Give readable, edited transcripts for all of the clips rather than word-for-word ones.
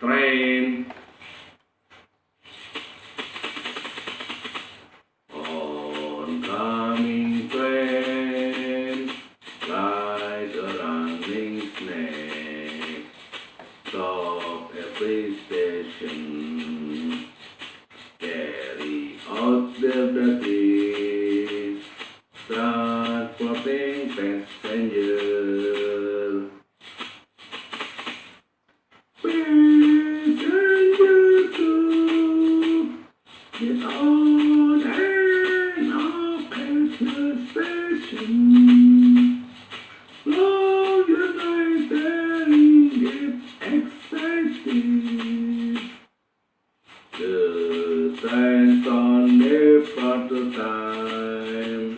train, oncoming train, like a running snake, stop every station, carry out the duties, transporting passengers. Passenger to get on and off at the station. Long United get excited. The trains on never time,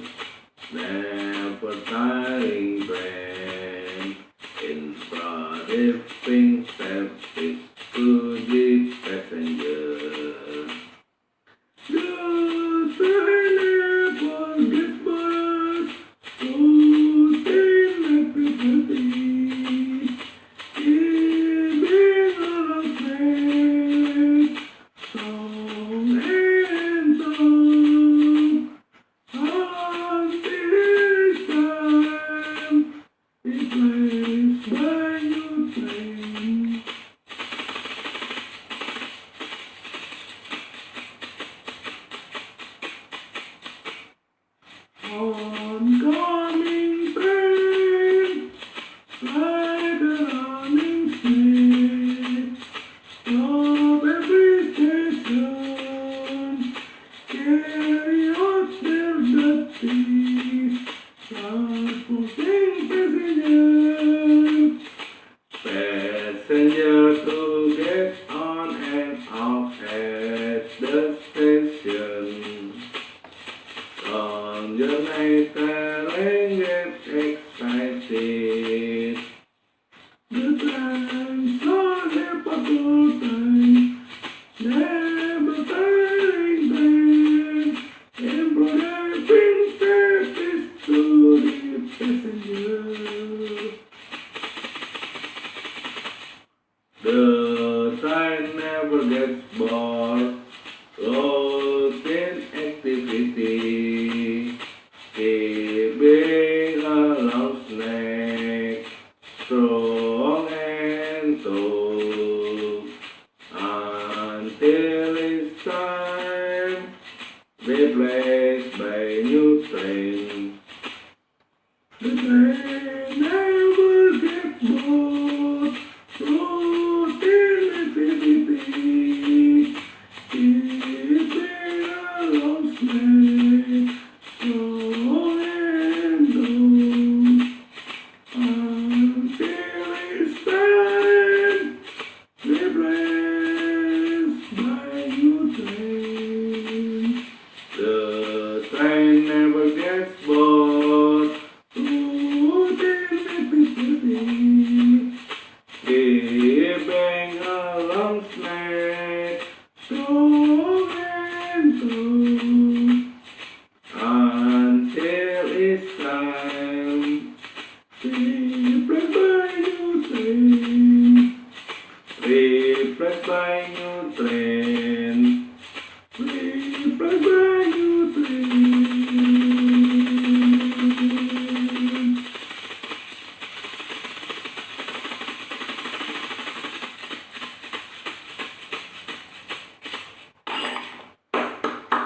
never tiring train, introducing service to the passengers. The train never gets bored, routine activity, keeping all of them, song and song, until it's time, replaced by new train. Oncoming train, like a running snake, stop every station, carry out their duties, transporting passengers. Passenger to get on and off at the station. On your night and get excited. The times are never good time, never tiring time, improving service to the passengers. The train never gets bored, routine activity, keeping a long snake, strong and tall, until it's time, replaced by new train. The train never gets bored, routine activity, keeping a long snake, strong and tall, until it's time, replaced by new train. The train never gets bored, routine activity, keeping a long snake, strong and tall, until it's time, replaced by new train, replaced by new train, replaced by new train.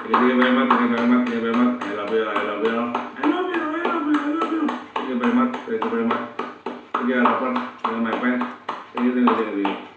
Thank you very much, thank you very much, thank you very much. I love you, I love you. I love you, I love you, I love you. Thank you very much, thank you very much. Thank you, Alapan, thank you, my friend. Thank you, thank you, thank you.